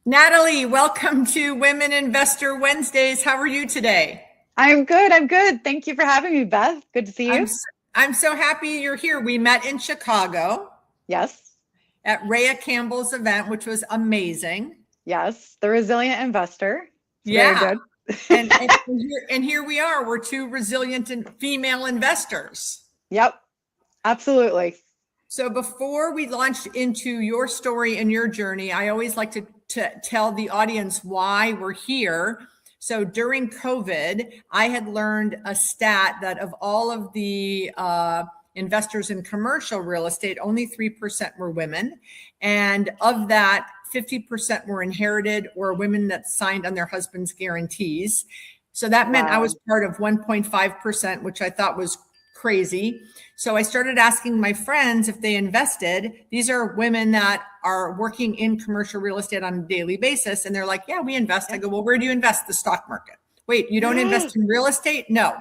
Natalie, welcome to Women Investor Wednesdays. How are you today? I'm good. I'm good. Thank you for having me, Beth. Good to see I'm you. s- I'm so happy you're here. We met in Chicago Yes. at Rhea Campbell's event, which was amazing. Yes. The resilient investor. It's very Yeah, good. and here we are. We're two resilient and female investors. Yep. Absolutely. So before we launch into your story and your journey, I always like to tell the audience why we're here. So during COVID, I had learned a stat that of all of the investors in commercial real estate, only 3% were women. And of that, 50% were inherited or women that signed on their husband's guarantees. So that meant I was Wow. part of 1.5%, which I thought was crazy. So I started asking my friends if they invested. These are women that are working in commercial real estate on a daily basis. And they're like, yeah, we invest. I go, well, where do you invest? The stock market. Wait, you don't invest in real estate? No.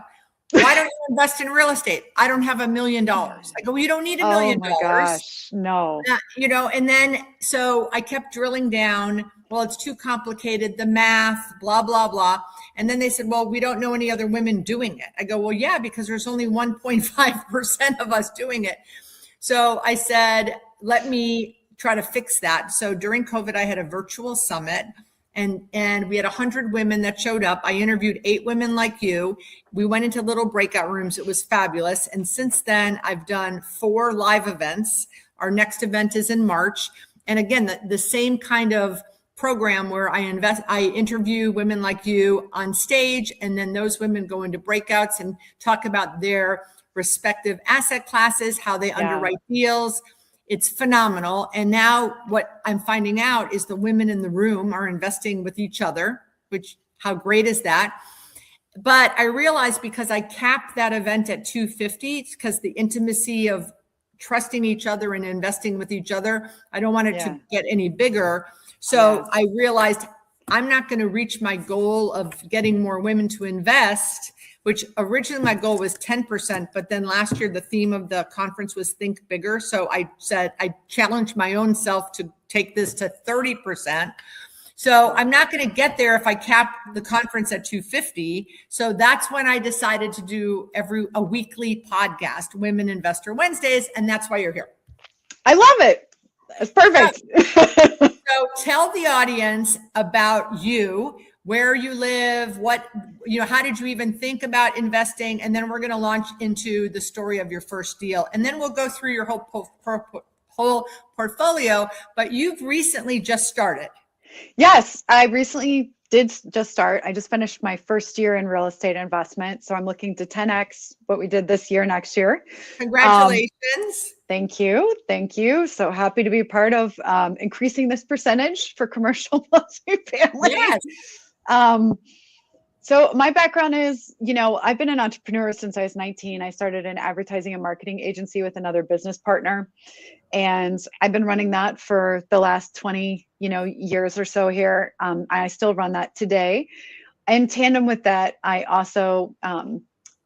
Why don't you invest in real estate? I don't have $1 million. I go, well, you don't need a Oh million my dollars gosh. No. and then so I kept drilling down. Well, it's too complicated, the math, blah, blah, blah. And then they said, well, we don't know any other women doing it. I go, well, yeah, because there's only 1.5% of us doing it. So I said, let me try to fix that. So during COVID, I had a virtual summit and we had 100 women that showed up. I interviewed 8 women like you. We went into little breakout rooms. It was fabulous. And since then, I've done 4 live events. Our next event is in March. And again, the same kind of program where I interview women like you on stage, and then those women go into breakouts and talk about their respective asset classes, how they Yeah. underwrite deals. It's phenomenal. And now what I'm finding out is the women in the room are investing with each other, which how great is that? But I realized because I capped that event at 250, because the intimacy of trusting each other and investing with each other, I don't want it Yeah. to get any bigger. So Yes. I realized I'm not going to reach my goal of getting more women to invest, which originally my goal was 10%. But then last year, the theme of the conference was think bigger. So I said, I challenged my own self to take this to 30%. So I'm not going to get there if I cap the conference at 250. So that's when I decided to do a weekly podcast, Women Investor Wednesdays. And that's why you're here. I love it. It's perfect. So tell the audience about you, where you live, how did you even think about investing? And then we're going to launch into the story of your first deal. And then we'll go through your whole portfolio, but you've recently just started. Yes, I recently did just start. I just finished my first year in real estate investment. So I'm looking to 10x what we did this year, next year. Um, Congratulations. Thank you. Thank you. So happy to be part of increasing this percentage for commercial multifamily. Yes. Um, so my background is, I've been an entrepreneur since I was 19. I started an advertising and marketing agency with another business partner. And I've been running that for the last 20, years or so here. I still run that today. In tandem with that, I also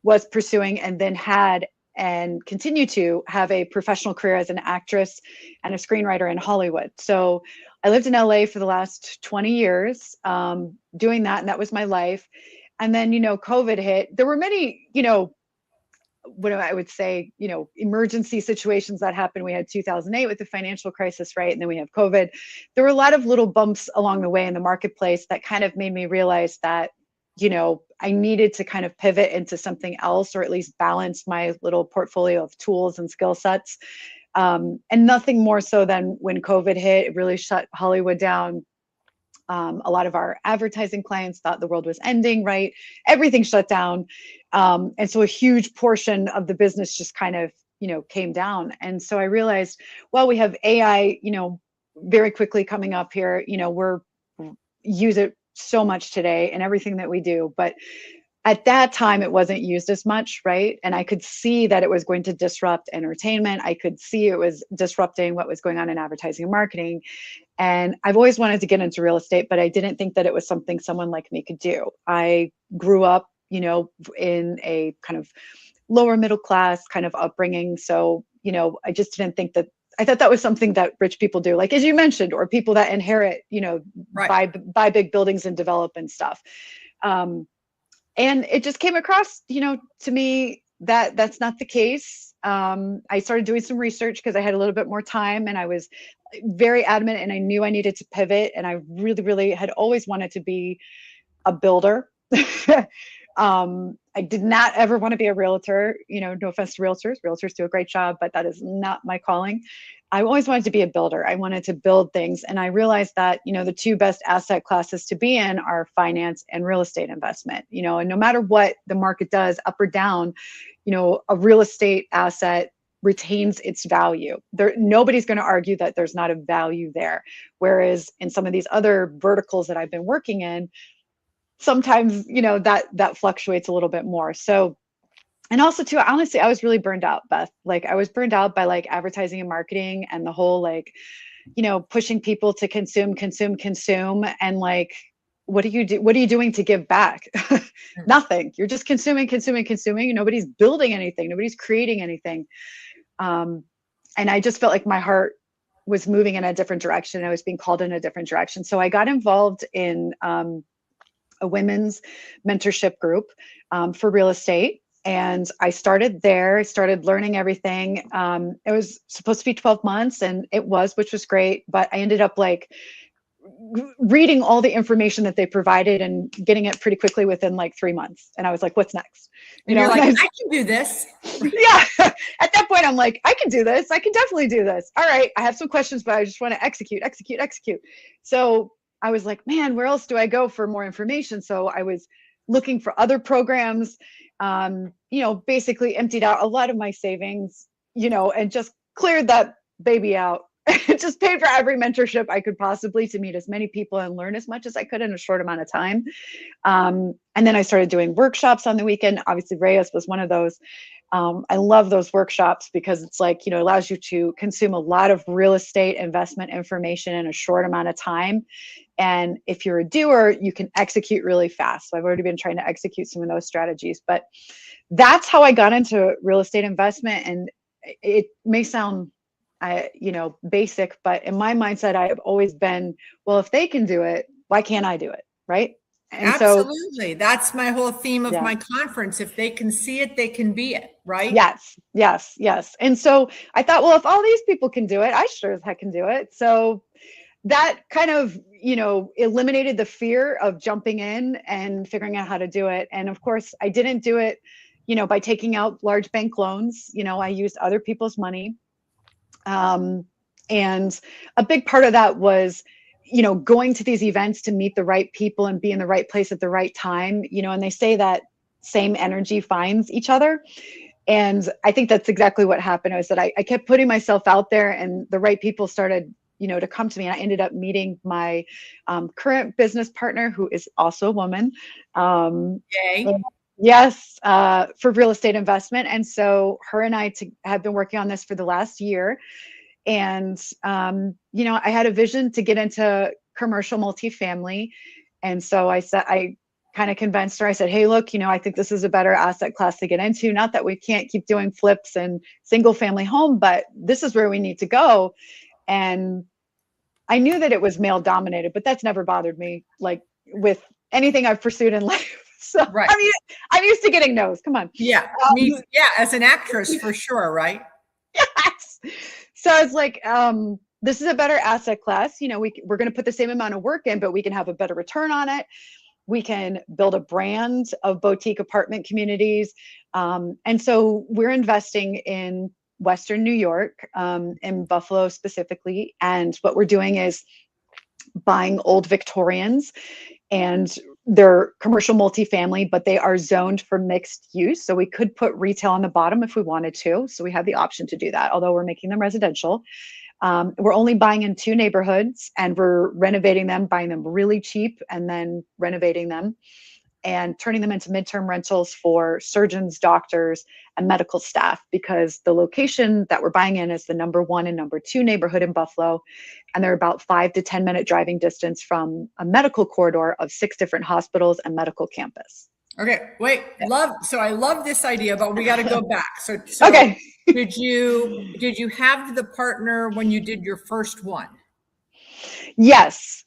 was pursuing and then had and continue to have a professional career as an actress and a screenwriter in Hollywood. So I lived in LA for the last 20 years doing that, and that was my life. And then, COVID hit. There were many, what I would say, emergency situations that happened. We had 2008 with the financial crisis, right? And then we have COVID. There were a lot of little bumps along the way in the marketplace that kind of made me realize that, I needed to kind of pivot into something else, or at least balance my little portfolio of tools and skill sets. And nothing more so than when COVID hit, it really shut Hollywood down. A lot of our advertising clients thought the world was ending, right? Everything shut down. And so a huge portion of the business just kind of, came down. And so I realized, well, we have AI, very quickly coming up here, we're use it so much today in everything that we do. But at that time, it wasn't used as much, right? And I could see that it was going to disrupt entertainment. I could see it was disrupting what was going on in advertising and marketing. And I've always wanted to get into real estate, but I didn't think that it was something someone like me could do. I grew up, in a kind of lower middle class kind of upbringing. So, I just didn't think that I thought that was something that rich people do, like, as you mentioned, or people that inherit, Right. buy big buildings and develop and stuff. And it just came across, to me that that's not the case. I started doing some research because I had a little bit more time, and I was very adamant, and I knew I needed to pivot. And I really, really had always wanted to be a builder. I did not ever want to be a realtor. No offense to realtors. Realtors do a great job, but that is not my calling. I always wanted to be a builder. I wanted to build things. And I realized that, the two best asset classes to be in are finance and real estate investment, and no matter what the market does, up or down, a real estate asset retains its value. Nobody's going to argue that there's not a value there. Whereas in some of these other verticals that I've been working in, sometimes, that fluctuates a little bit more. So, and also too, honestly, I was really burned out, Beth. Like, I was burned out by like advertising and marketing and the whole, like, pushing people to consume. And like, what are you doing to give back? Nothing. You're just consuming. Nobody's building anything. Nobody's creating anything. And I just felt like my heart was moving in a different direction. I was being called in a different direction. So I got involved in a women's mentorship group for real estate. And I started there. I started learning everything. It was supposed to be 12 months, and it was, which was great. But I ended up like reading all the information that they provided and getting it pretty quickly within like 3 months. And I was like, what's next? And you're like, I can do this. Yeah. At that point, I'm like, I can do this. I can definitely do this. All right. I have some questions, but I just want to execute. So I was like, man, where else do I go for more information? So I was looking for other programs, basically emptied out a lot of my savings, and just cleared that baby out. Just paid for every mentorship I could possibly to meet as many people and learn as much as I could in a short amount of time. And then I started doing workshops on the weekend. Obviously, Reyes was one of those. I love those workshops because it's like, allows you to consume a lot of real estate investment information in a short amount of time. And if you're a doer, you can execute really fast. So I've already been trying to execute some of those strategies, but that's how I got into real estate investment. And it may sound, basic, but in my mindset, I have always been, well, if they can do it, why can't I do it? Right. And absolutely. That's my whole theme of my conference. If they can see it, they can be it. Right. Yes. And so I thought, well, if all these people can do it, I sure as heck can do it. So that kind of, eliminated the fear of jumping in and figuring out how to do it. And of course, I didn't do it, by taking out large bank loans. I used other people's money. And a big part of that was, going to these events to meet the right people and be in the right place at the right time, and they say that same energy finds each other. And I think that's exactly what happened, was that I kept putting myself out there, and the right people started, to come to me. And I ended up meeting my current business partner, who is also a woman. Yay. Yes, for real estate investment. And so her and I have been working on this for the last year. And, I had a vision to get into commercial multifamily. And so I kind of convinced her. I said, hey, look, I think this is a better asset class to get into. Not that we can't keep doing flips and single family home, but this is where we need to go. And I knew that it was male dominated, but that's never bothered me, like with anything I've pursued in life. So right. I'm used to getting no's. Come on. Yeah. As an actress, for sure. Right. Yes. So it's like, this is a better asset class. We're going to put the same amount of work in, but we can have a better return on it. We can build a brand of boutique apartment communities. And so we're investing in Western New York, in Buffalo specifically. And what we're doing is buying old Victorians, and they're commercial multifamily, but they are zoned for mixed use. So we could put retail on the bottom if we wanted to. So we have the option to do that, although we're making them residential. We're only buying in 2 neighborhoods, and we're renovating them, buying them really cheap, and then renovating them and turning them into midterm rentals for surgeons, doctors, and medical staff, because the location that we're buying in is the number 1 and number 2 neighborhood in Buffalo. And they're about 5 to 10 minute driving distance from a medical corridor of 6 different hospitals and medical campus. Okay, wait, so I love this idea, but we got to go back. So okay. Did you have the partner when you did your first one? Yes,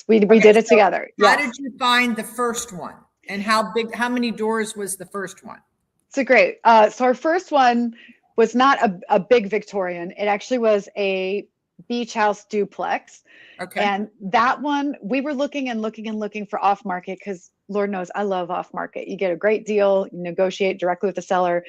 we Okay, did it so together. how Yes. did you find the first one? And how many doors was the first one? So great. So our first one was not a big Victorian. It actually was a beach house duplex. Okay. And that one, we were looking and looking and looking for off market because Lord knows I love off market. You get a great deal, you negotiate directly with the seller.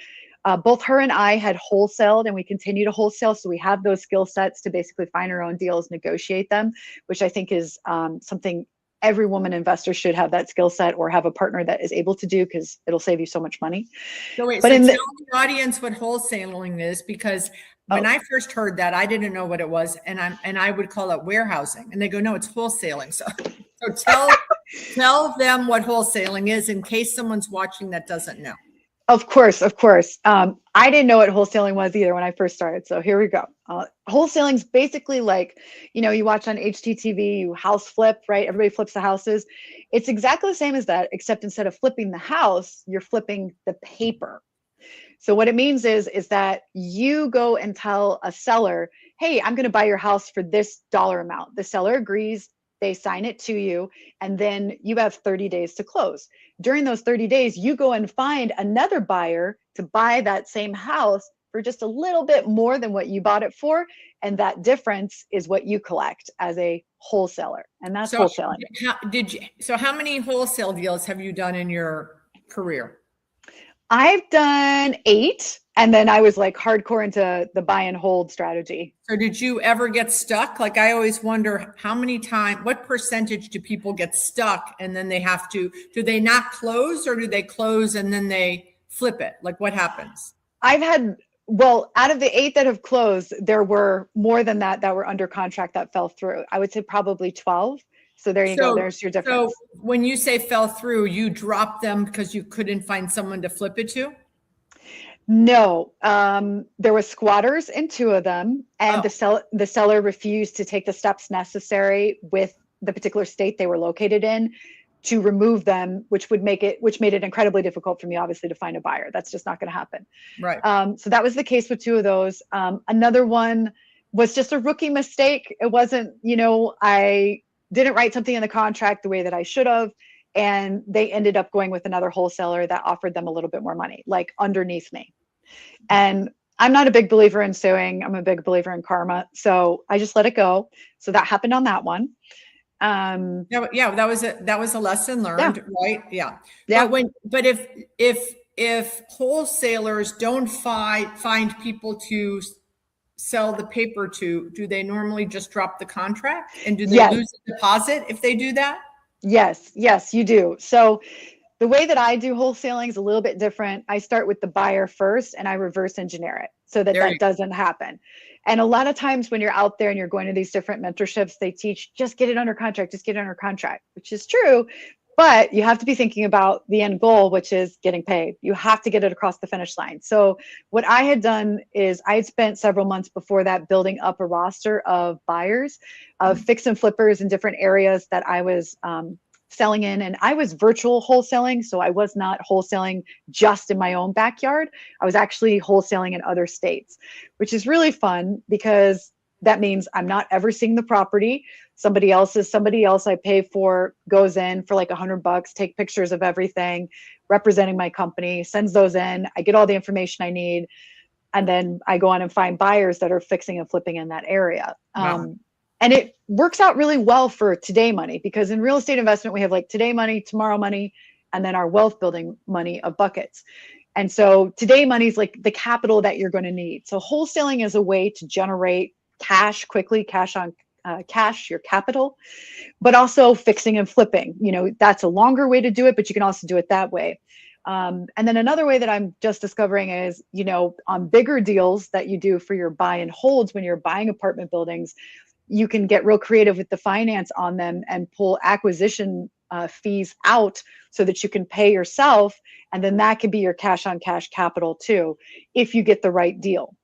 Both her and I had wholesaled and we continue to wholesale. So we have those skill sets to basically find our own deals, negotiate them, which I think is something every woman investor should have, that skill set, or have a partner that is able to do, because it'll save you so much money. So wait, But so in tell the, the audience what wholesaling is, because when oh, I first heard that, I didn't know what it was, and I would call it warehousing, and they go, no, it's wholesaling. So tell them what wholesaling is in case someone's watching that doesn't know. of course, of course. I didn't know what wholesaling was either when I first started. So here we go. Wholesaling is basically like, you watch on HGTV, you house flip, right? Everybody flips the houses. It's exactly the same as that, except instead of flipping the house, you're flipping the paper. So what it means is that you go and tell a seller, hey, I'm going to buy your house for this dollar amount. The seller agrees, they sign it to you, and then you have 30 days to close. During those 30 days, you go and find another buyer to buy that same house for just a little bit more than what you bought it for. And that difference is what you collect as a wholesaler. And that's wholesaling. How many wholesale deals have you done in your career? I've done 8, and then I was like hardcore into the buy and hold strategy. So did you ever get stuck? Like, I always wonder what percentage do people get stuck and then they have to, do they not close, or do they close and then they flip it? Like, what happens? Well, out of the 8 that have closed, there were more than that were under contract that fell through. I would say probably 12. So there you go. There's your difference. So when you say fell through, you dropped them because you couldn't find someone to flip it to? No, there were squatters in 2 of them, and the seller refused to take the steps necessary with the particular state they were located in to remove them, which made it incredibly difficult for me, obviously, to find a buyer. That's just not going to happen. Right. So that was the case with 2 of those. Another one was just a rookie mistake. It wasn't, I didn't write something in the contract the way that I should have. And they ended up going with another wholesaler that offered them a little bit more money, like underneath me. And I'm not a big believer in suing. I'm a big believer in karma. So I just let it go. So that happened on that one. Yeah, that was a lesson learned, right? Yeah. Yeah. But if wholesalers don't find people to sell the paper to, do they normally just drop the contract? And do they lose the deposit if they do that? Yes, you do. So the way that I do wholesaling is a little bit different. I start with the buyer first and I reverse engineer it so that doesn't happen. And a lot of times when you're out there and you're going to these different mentorships, they teach just get it under contract, which is true. But you have to be thinking about the end goal, which is getting paid. You have to get it across the finish line. So what I had done is I had spent several months before that building up a roster of buyers, of fix and flippers in different areas that I was selling in. And I was virtual wholesaling. So I was not wholesaling just in my own backyard. I was actually wholesaling in other states, which is really fun because that means I'm not ever seeing the property. Somebody else I pay for goes in for like $100, take pictures of everything, representing my company, sends those in. I get all the information I need. And then I go on and find buyers that are fixing and flipping in that area. Wow. And it works out really well for today money, because in real estate investment, we have like today money, tomorrow money, and then our wealth building money of buckets. And so today money is like the capital that you're going to need. So wholesaling is a way to generate cash quickly, cash on cash, your capital, but also fixing and flipping. That's a longer way to do it, but you can also do it that way. And then another way that I'm just discovering is, on bigger deals that you do for your buy and holds, when you're buying apartment buildings, you can get real creative with the finance on them and pull acquisition fees out so that you can pay yourself. And then that could be your cash on cash capital too, if you get the right deal.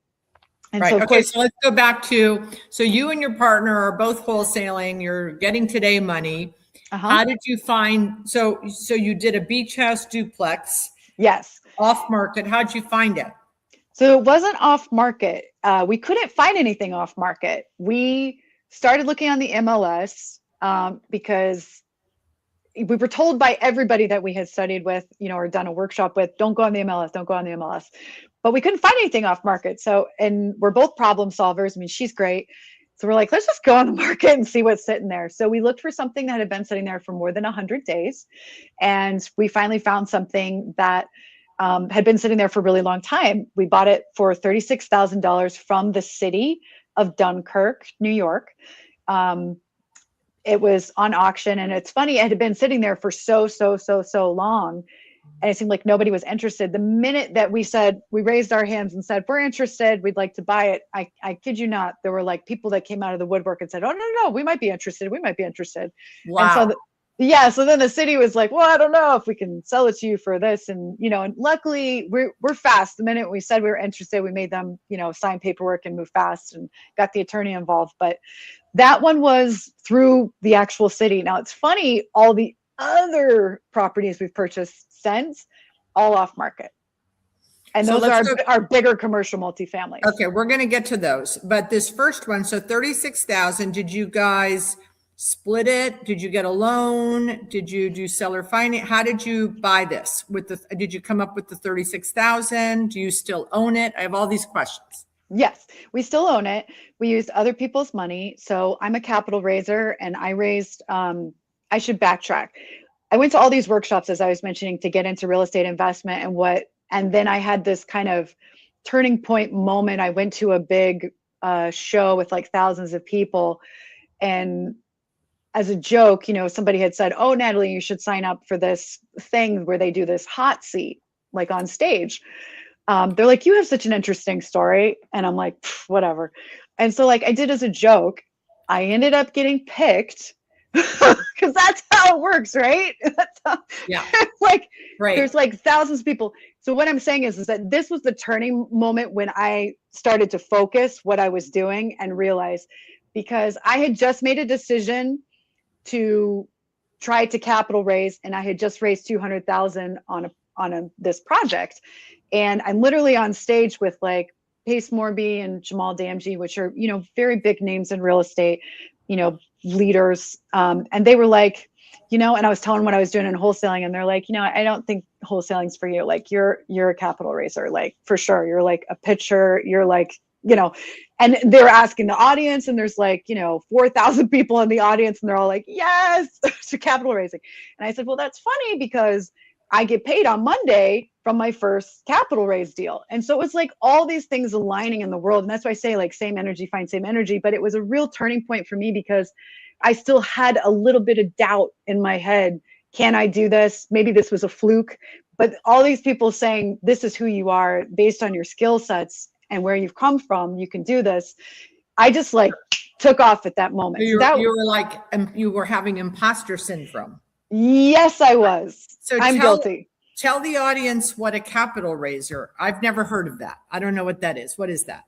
And right. So okay. So let's go back to, so you and your partner are both wholesaling, you're getting today money. How did you find, so you did a beach house duplex. Yes. Off market. How'd you find it? So it wasn't off market. We couldn't find anything off market. We started looking on the MLS because we were told by everybody that we had studied with, or done a workshop with, don't go on the MLS, don't go on the MLS. But we couldn't find anything off market. So, and we're both problem solvers. I mean, she's great. So we're like, let's just go on the market and see what's sitting there. So we looked for something that had been sitting there for more than 100 days. And we finally found something that had been sitting there for a really long time. We bought it for $36,000 from the city of Dunkirk, New York. It was on auction, and it's funny, it had been sitting there for so long, and it seemed like nobody was interested. The minute that we raised our hands and said, we're interested, we'd like to buy it, I kid you not, there were like people that came out of the woodwork and said, oh, no, we might be interested. Wow. And so so then the city was like, well, I don't know if we can sell it to you for this. And, and luckily we're fast. The minute we said we were interested, we made them, sign paperwork and move fast and got the attorney involved. But that one was through the actual city. Now it's funny, all the other properties we've purchased since, all off market. And those are our bigger commercial multifamilies. Okay, we're going to get to those. But this first one, so 36,000, did you guys split it? Did you get a loan? Did you do seller finance? How did you buy this? Did you come up with the 36,000? Do you still own it? I have all these questions. Yes, we still own it. We used other people's money. So I'm a capital raiser, and I raised, I should backtrack. I went to all these workshops, as I was mentioning, to get into real estate investment and then I had this kind of turning point moment. I went to a big show with like thousands of people, and as a joke, somebody had said, oh, Natalie, you should sign up for this thing where they do this hot seat, like on stage. They're like, you have such an interesting story. And I'm like, whatever. And so like I did as a joke, I ended up getting picked because that's how it works, right? That's how, yeah. Like, right. There's like thousands of people. So what I'm saying is that this was the turning moment when I started to focus what I was doing and realize, because I had just made a decision to try to capital raise, and I had just raised 200,000 on this project. And I'm literally on stage with like Pace Morby and Jamal Damji, which are, very big names in real estate, leaders. And they were like, and I was telling what I was doing in wholesaling, and they're like, I don't think wholesaling's for you. Like you're a capital raiser, like for sure. You're like a pitcher. You're like, and they're asking the audience, and there's like, 4,000 people in the audience, and they're all like, yes, to capital raising. And I said, well, that's funny because I get paid on Monday from my first capital raise deal. And so it's like all these things aligning in the world. And that's why I say like same energy, find same energy. But it was a real turning point for me because I still had a little bit of doubt in my head. Can I do this? Maybe this was a fluke. But all these people saying, this is who you are based on your skill sets and where you've come from, you can do this. I just like took off at that moment. So you were like, you were having imposter syndrome. Yes, I was. So I'm guilty. Tell the audience what a capital raiser. I've never heard of that. I don't know what that is. What is that?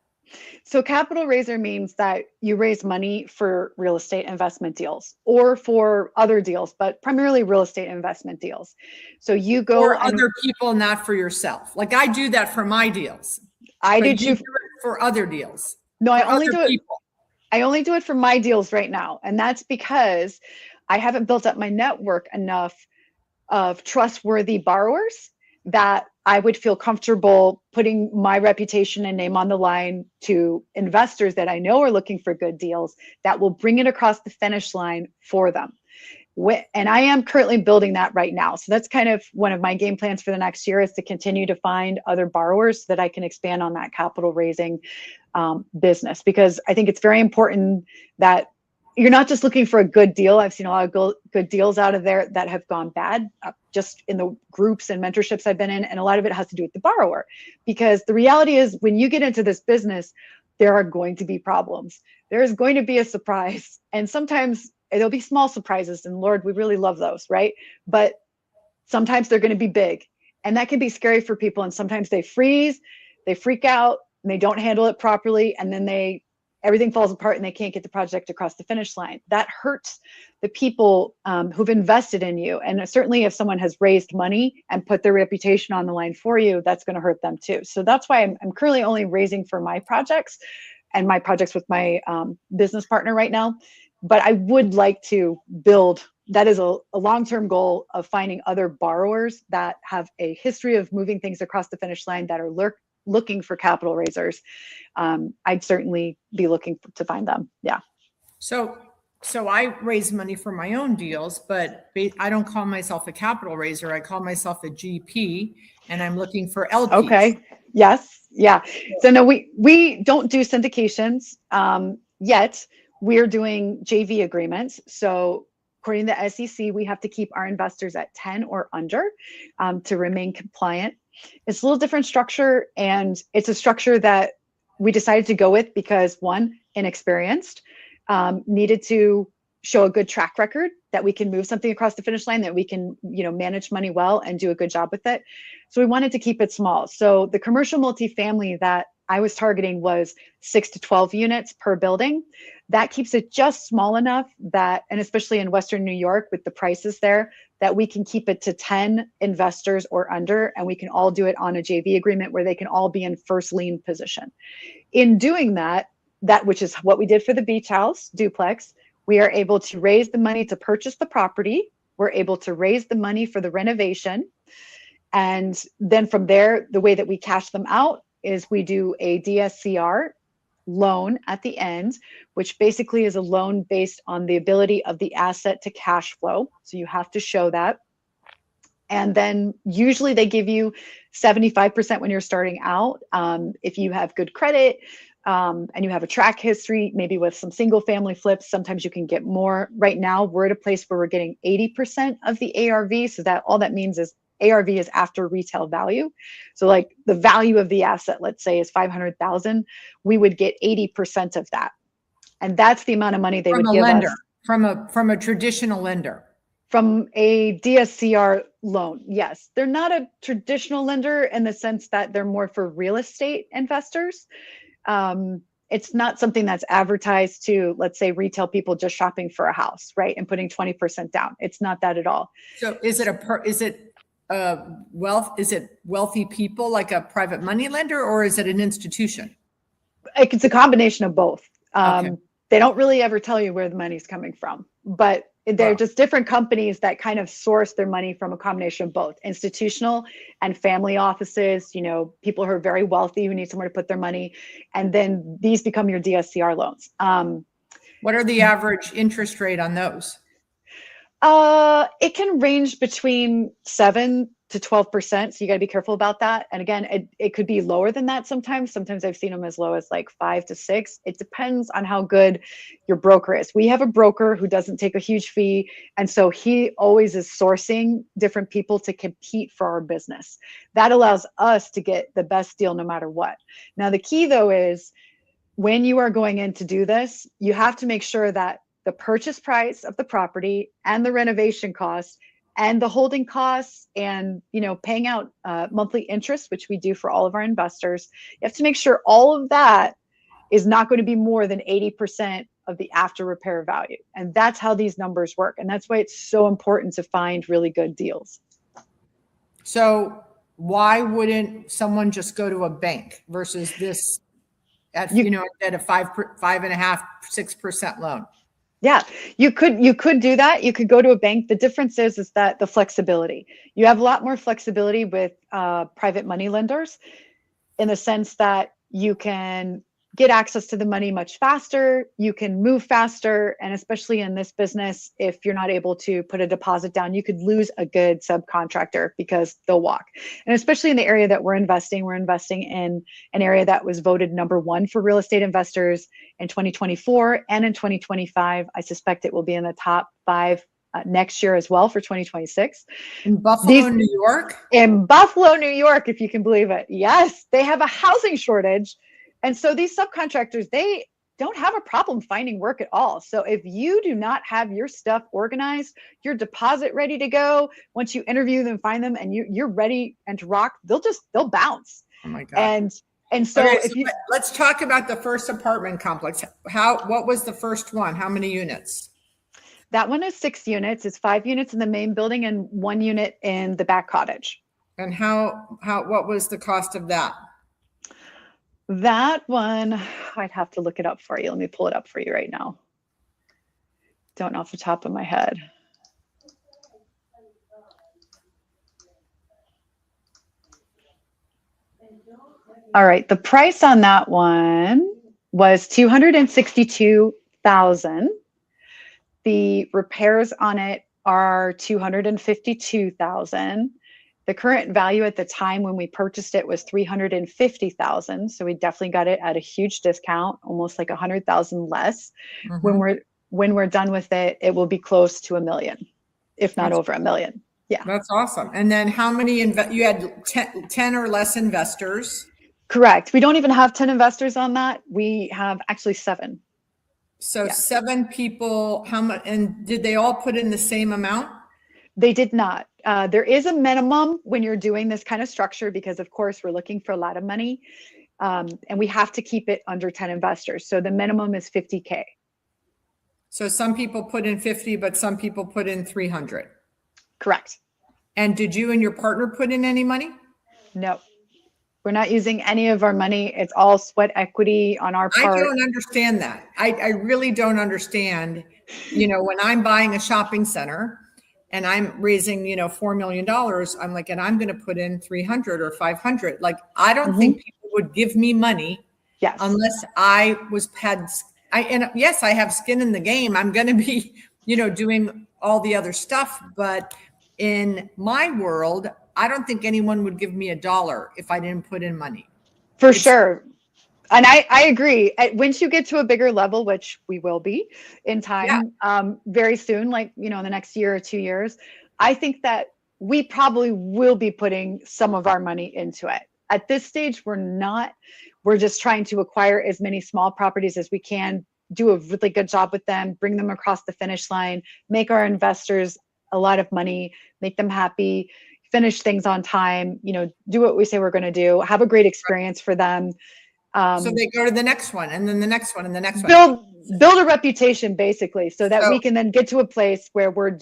So capital raiser means that you raise money for real estate investment deals or for other deals, but primarily real estate investment deals. So you go for other people, not for yourself. Like I do that for my deals. I do too. For other deals. No, I only do it. I only do it for my deals right now. And that's because I haven't built up my network enough of trustworthy borrowers that I would feel comfortable putting my reputation and name on the line to investors that I know are looking for good deals that will bring it across the finish line for them. And I am currently building that right now. So that's kind of one of my game plans for the next year, is to continue to find other borrowers so that I can expand on that capital raising business, because I think it's very important that you're not just looking for a good deal. I've seen a lot of good deals out of there that have gone bad just in the groups and mentorships I've been in. And a lot of it has to do with the borrower, because the reality is when you get into this business, there are going to be problems. There's going to be a surprise. And sometimes there'll be small surprises, and Lord, we really love those, right? But sometimes they're going to be big, and that can be scary for people. And sometimes they freeze, they freak out, and they don't handle it properly. And then they everything falls apart and they can't get the project across the finish line. That hurts the people who've invested in you. And certainly if someone has raised money and put their reputation on the line for you, that's going to hurt them too. So that's why I'm currently only raising for my projects and my projects with my business partner right now. But I would like to build, that is a long-term goal of finding other borrowers that have a history of moving things across the finish line that are looking for capital raisers. I'd certainly be looking to find them. Yeah. So I raise money for my own deals, but I don't call myself a capital raiser. I call myself a GP, and I'm looking for LPs. Okay. Yes. Yeah. So no, we don't do syndications yet. We're doing JV agreements. So according to the SEC, we have to keep our investors at 10 or under to remain compliant. It's a little different structure, and it's a structure that we decided to go with because one, inexperienced, needed to show a good track record that we can move something across the finish line, that we can, manage money well and do a good job with it. So we wanted to keep it small. So the commercial multifamily that I was targeting was 6 to 12 units per building. That keeps it just small enough that, and especially in Western New York with the prices there, that we can keep it to 10 investors or under, and we can all do it on a JV agreement where they can all be in first lien position. In doing that, which is what we did for the beach house duplex, we are able to raise the money to purchase the property. We're able to raise the money for the renovation. And then from there, the way that we cash them out is we do a DSCR loan at the end, which basically is a loan based on the ability of the asset to cash flow. So you have to show that. And then usually they give you 75% when you're starting out. If you have good credit and you have a track history, maybe with some single family flips, sometimes you can get more. Right now, we're at a place where we're getting 80% of the ARV. So that all that means is ARV is after retail value. So like the value of the asset, let's say, is 500,000, we would get 80% of that. And that's the amount of money they would give us. From a traditional lender. From a DSCR loan, yes. They're not a traditional lender in the sense that they're more for real estate investors. It's not something that's advertised to, let's say, retail people just shopping for a house, right? And putting 20% down. It's not that at all. So is it wealthy people like a private money lender, or is it an institution? It's a combination of both. Okay. They don't really ever tell you where the money's coming from, but they're just different companies that kind of source their money from a combination of both institutional and family offices, people who are very wealthy who need somewhere to put their money. And then these become your DSCR loans. What are the average interest rate on those? It can range between 7 to 12%. So you got to be careful about that. And again, it could be lower than that sometimes. Sometimes I've seen them as low as like 5 to 6. It depends on how good your broker is. We have a broker who doesn't take a huge fee. And so he always is sourcing different people to compete for our business. That allows us to get the best deal no matter what. Now, the key though is when you are going in to do this, you have to make sure that the purchase price of the property and the renovation costs and the holding costs and, paying out monthly interest, which we do for all of our investors. You have to make sure all of that is not going to be more than 80% of the after repair value. And that's how these numbers work. And that's why it's so important to find really good deals. So why wouldn't someone just go to a bank versus this at a 5.5%, 6% loan? Yeah, you could do that. You could go to a bank. The difference is that the flexibility. You have a lot more flexibility with private money lenders in the sense that you can get access to the money much faster. You can move faster. And especially in this business, if you're not able to put a deposit down, you could lose a good subcontractor because they'll walk. And especially in the area that we're investing in an area that was voted #1 for real estate investors in 2024 and in 2025. I suspect it will be in the top 5 next year as well for 2026. In Buffalo, New York? In Buffalo, New York, if you can believe it. Yes, they have a housing shortage. And so these subcontractors, they don't have a problem finding work at all. So if you do not have your stuff organized, your deposit ready to go, once you interview them, find them, and you're ready and to rock, they'll bounce. Oh my God. And And so Okay, if you, let's talk about the first apartment complex. What was the first one? How many units? that one is 6 units. It's 5 units in the main building and 1 unit in the back cottage. And what was the cost of that? That one, I'd have to look it up for you. Let me pull it up for you right now. Don't know off the top of my head. All right, the price on that one was $262,000. The repairs on it are $252,000. The current value at the time when we purchased it was $350,000. So we definitely got it at a huge discount, almost like $100,000 less. Mm-hmm. When we're done with it, it will be close to $1 million, if not over $1 million. Yeah, that's awesome. And then how many you had 10 or less investors? Correct. We don't even have 10 investors on that. We have actually 7. So Yeah. 7 people. How much? And did they all put in the same amount? They did not. There is a minimum when you're doing this kind of structure because, of course, we're looking for a lot of money, and we have to keep it under 10 investors. So the minimum is $50K. So some people put in 50, but some people put in 300. Correct. And did you and your partner put in any money? No, we're not using any of our money. It's all sweat equity on our part. I don't understand that. I really don't understand. When I'm buying a shopping center and I'm raising, $4 million, I'm like, and I'm going to put in 300 or 500. Like, I don't think people would give me money unless I yes, I have skin in the game. I'm going to be, doing all the other stuff. But in my world, I don't think anyone would give me $1 if I didn't put in money. For sure. And I agree. Once you get to a bigger level, which we will be in time, very soon, like, in the next year or 2 years, I think that we probably will be putting some of our money into it. At this stage, we're not. We're just trying to acquire as many small properties as we can, do a really good job with them, bring them across the finish line, make our investors a lot of money, make them happy, finish things on time, do what we say we're going to do, have a great experience for them. So they go to the next one and then the next one and the next one. Build a reputation basically so that we can then get to a place where we're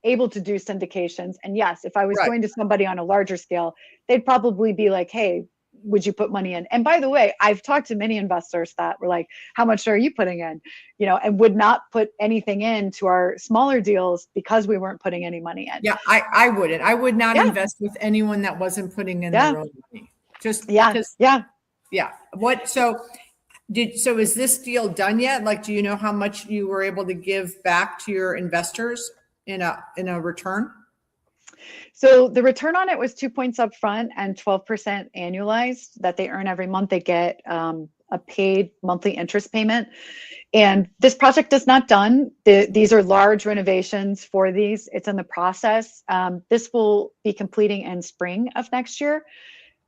able to do syndications. And yes, if I was going to somebody on a larger scale, they'd probably be like, hey, would you put money in? And by the way, I've talked to many investors that were like, how much are you putting in? And would not put anything into our smaller deals because we weren't putting any money in. Yeah, I wouldn't. I would not invest with anyone that wasn't putting in their own money. So is this deal done yet? Like, do you know how much you were able to give back to your investors in a return? So the return on it was 2 points up front and 12% annualized that they earn every month. They get a paid monthly interest payment. And this project is not done. These are large renovations for these. It's in the process. This will be completing in spring of next year.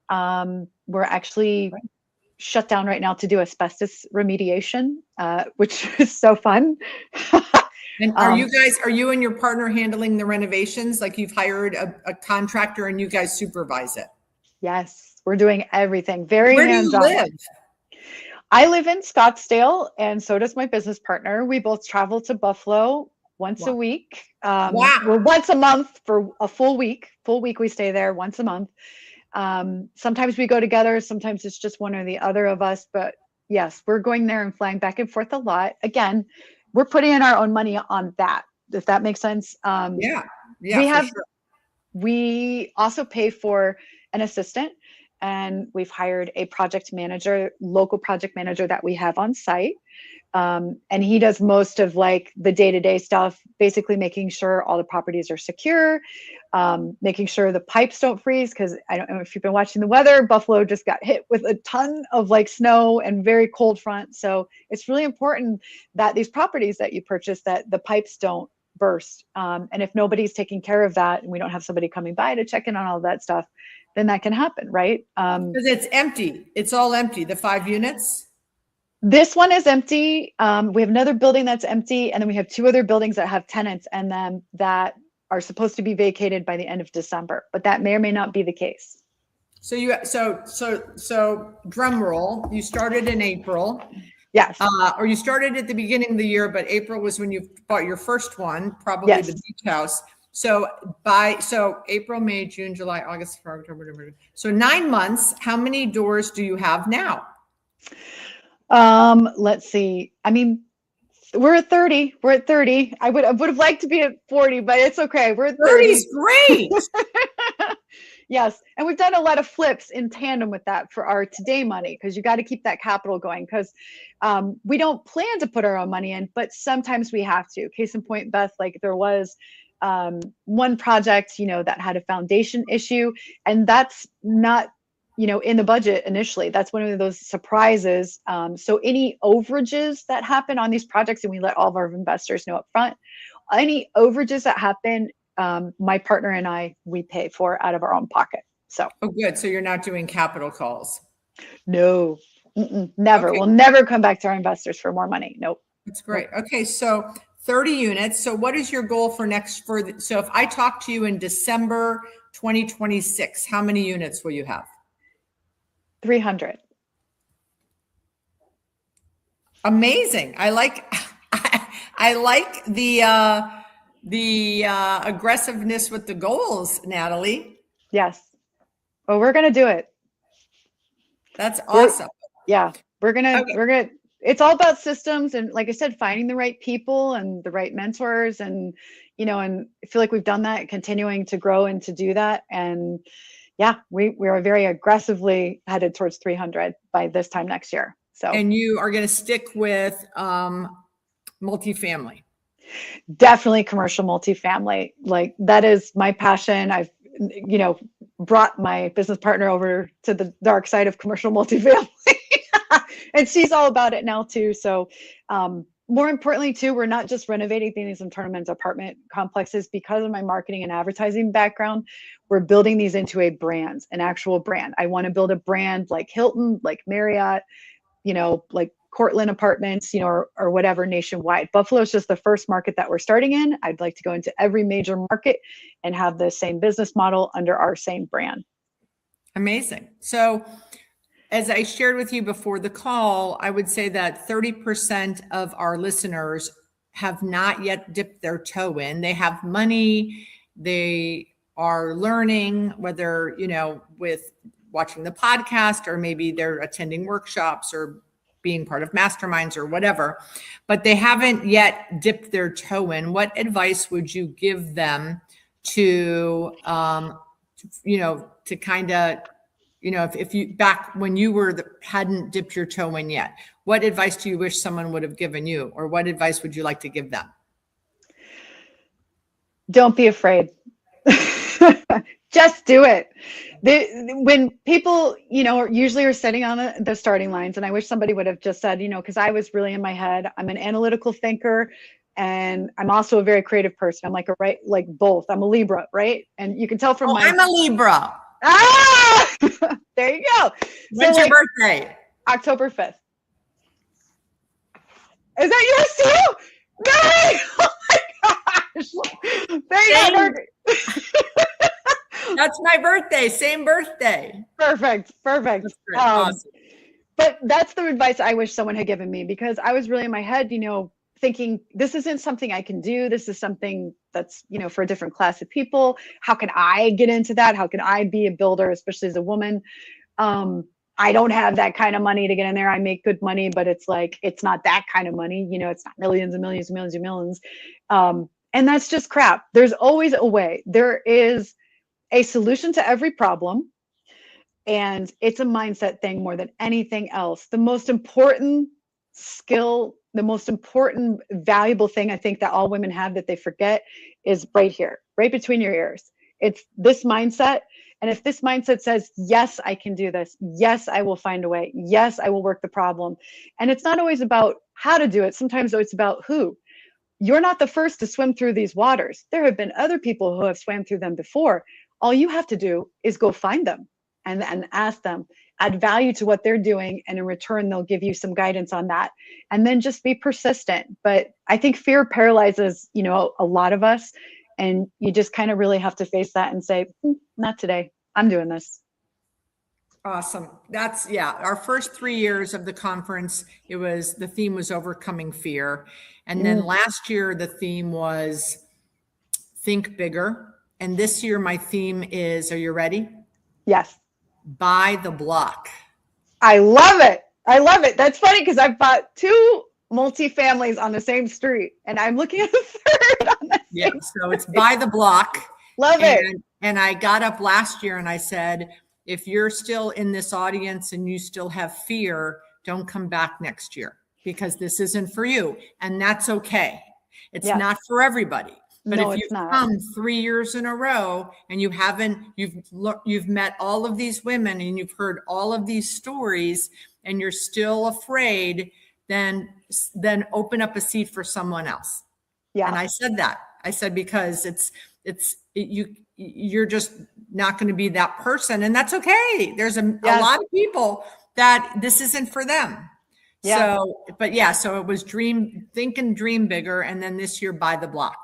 We're actually shut down right now to do asbestos remediation, which is so fun. And are you and your partner handling the renovations? Like, you've hired a contractor and you guys supervise it? Yes, we're doing everything. Very hands-on. Where do you live? I live in Scottsdale, and so does my business partner. We both travel to Buffalo once a week. Well, once a month for a full week. Full week we stay there once a month. Sometimes we go together. Sometimes it's just one or the other of us. But yes, we're going there and flying back and forth a lot. Again, we're putting in our own money on that, if that makes sense. We also pay for an assistant, and we've hired a local project manager that we have on site. And he does most of like the day-to-day stuff, basically making sure all the properties are secure, making sure the pipes don't freeze. Cause I don't know if you've been watching the weather, Buffalo just got hit with a ton of like snow and very cold front. So it's really important that these properties that you purchase, that the pipes don't burst. And if nobody's taking care of that and we don't have somebody coming by to check in on all that stuff, then that can happen, right? Because it's empty. It's all empty. The 5 units. This one is empty. We have another building that's empty, and then we have 2 other buildings that have tenants in them that are supposed to be vacated by the end of December, but that may or may not be the case. So drum roll. You started in April, Yes. or you started at the beginning of the year, but April was when you bought your first one, probably Yes. the beach house. So April, May, June, July, August, October, November. So 9 months. How many doors do you have now? Let's see. I mean, we're at 30. We're at 30. I would have liked to be at 40, but it's okay. We're at 30 30. is great. Yes. And we've done a lot of flips in tandem with that for our today money, because you got to keep that capital going, because we don't plan to put our own money in, but sometimes we have to. Case in point, Beth, like there was one project, that had a foundation issue, and that's not, in the budget initially. That's one of those surprises. So any overages that happen on these projects, and we let all of our investors know up front, any overages that happen, my partner and we pay for out of our own pocket. So. Oh, good. So you're not doing capital calls. No, never. Okay. We'll never come back to our investors for more money. Nope. That's great. Okay. So 30 units. So what is your goal so if I talk to you in December 2026, how many units will you have? 300. Amazing. I like the aggressiveness with the goals, Natalie. Yes. Well, we're going to do it. That's awesome. We're going to, it's all about systems. And like I said, finding the right people and the right mentors, and, and I feel like we've done that, continuing to grow and to do that. And yeah, we are very aggressively headed towards 300 by this time next year. So, and you are going to stick with multifamily. Definitely commercial multifamily. Like that is my passion. I've, brought my business partner over to the dark side of commercial multifamily and she's all about it now too. So, more importantly too, we're not just renovating these and turning them into apartment complexes. Because of my marketing and advertising background, we're building these into a brand, an actual brand. I want to build a brand like Hilton, like Marriott, like Cortland Apartments, or whatever nationwide. Buffalo is just the first market that we're starting in. I'd like to go into every major market and have the same business model under our same brand. Amazing. So as I shared with you before the call, I would say that 30% of our listeners have not yet dipped their toe in. They have money. They are learning, whether, with watching the podcast, or maybe they're attending workshops or being part of masterminds or whatever, but they haven't yet dipped their toe in. What advice would you give them to, to kind of, if you, back when you hadn't dipped your toe in yet, what advice do you wish someone would have given you, or what advice would you like to give them? Don't be afraid. Just do it. When people, usually are sitting on the starting lines, and I wish somebody would have just said, because I was really in my head. I'm an analytical thinker, and I'm also a very creative person. I'm like both. I'm a Libra, right? And you can tell from I'm a Libra. Ah, there you go. When's your birthday? October 5th. Is that yours too? No! Oh my gosh! That's my birthday. Same birthday. Perfect. That's great. Awesome. But that's the advice I wish someone had given me, because I was really in my head, thinking this isn't something I can do. This is something that's, for a different class of people. How can I get into that? How can I be a builder, especially as a woman? I don't have that kind of money to get in there. I make good money, but it's not that kind of money. It's not millions and millions and millions and millions. And that's just crap. There's always a way. There is a solution to every problem. And it's a mindset thing more than anything else. The most important skill, the most important valuable thing I think that all women have that they forget is right here, right between your ears. It's this mindset. And if this mindset says, yes, I can do this. Yes, I will find a way. Yes, I will work the problem. And it's not always about how to do it. Sometimes it's about who. You're not the first to swim through these waters. There have been other people who have swam through them before. All you have to do is go find them and ask them, add value to what they're doing. And in return, they'll give you some guidance on that. And then just be persistent. But I think fear paralyzes, a lot of us. And you just kind of really have to face that and say, not today. I'm doing this. Awesome. That's, yeah, our first 3 years of the conference, the theme was overcoming fear. And then last year, the theme was think bigger. And this year, my theme is, are you ready? Yes. Buy the block. I love it. I love it. That's funny because I've bought 2 multifamilies on the same street and I'm looking at a third on the Yeah. same So it's buy the block. Love it. And I got up last year and I said, if you're still in this audience and you still have fear, don't come back next year because this isn't for you. And that's okay. It's not for everybody. But No, if it's you've not. come 3 years in a row and you've met all of these women and you've heard all of these stories and you're still afraid, then open up a seat for someone else. Yeah. And I said that. I said, because you're just not going to be that person. And that's okay. There's a lot of people that this isn't for them. Yeah. So it was think and dream bigger. And then this year, buy the block.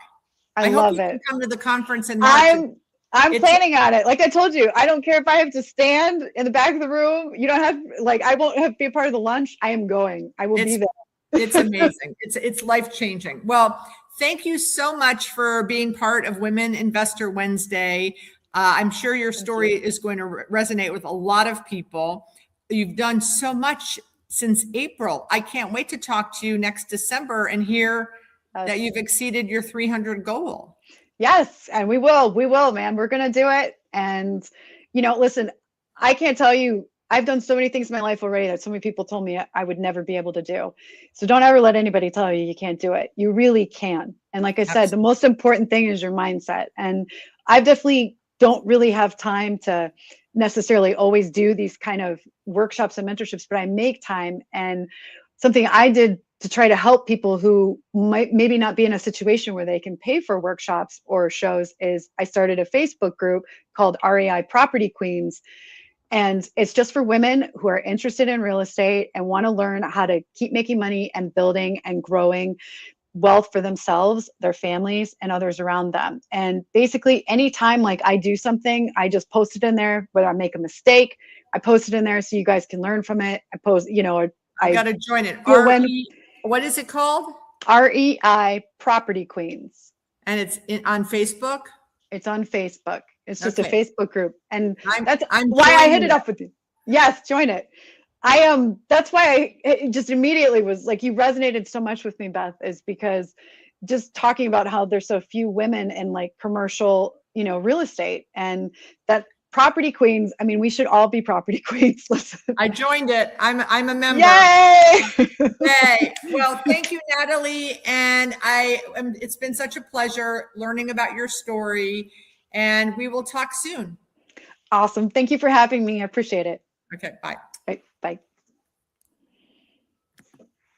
I hope love you can it. come to the conference and I'm planning on it. Like I told you, I don't care if I have to stand in the back of the room. You don't have, like, I won't have to be a part of the lunch. I am going. I will be there. It's amazing. It's life-changing. Well, thank you so much for being part of Women Investor Wednesday. I'm sure your story is going to resonate with a lot of people. You've done so much since April. I can't wait to talk to you next December and hear that you've exceeded your 300 goal. Yes, and we will, man. We're going to do it. And, listen, I can't tell you, I've done so many things in my life already that so many people told me I would never be able to do. So don't ever let anybody tell you can't do it. You really can. And like I said, the most important thing is your mindset. And I definitely don't really have time to necessarily always do these kind of workshops and mentorships, but I make time. And something I did to try to help people who might maybe not be in a situation where they can pay for workshops or shows is I started a Facebook group called REI Property Queens. And it's just for women who are interested in real estate and want to learn how to keep making money and building and growing wealth for themselves, their families, and others around them. And basically anytime like I do something, I just post it in there, whether I make a mistake, I post it in there so you guys can learn from it. I post, I got to join it. What is it called? REI Property Queens. And it's on Facebook? It's on Facebook. It's just a Facebook group. And that's I'm why I hit it up with you. Yes, join it. That's why it just immediately was like, you resonated so much with me, Beth, is because just talking about how there's so few women in like commercial, real estate, and that property queens. I mean, we should all be property queens. Listen. I joined it. I'm a member. Yay! Yay! Well, thank you, Natalie. And it's been such a pleasure learning about your story, and we will talk soon. Awesome. Thank you for having me. I appreciate it. Okay. Bye.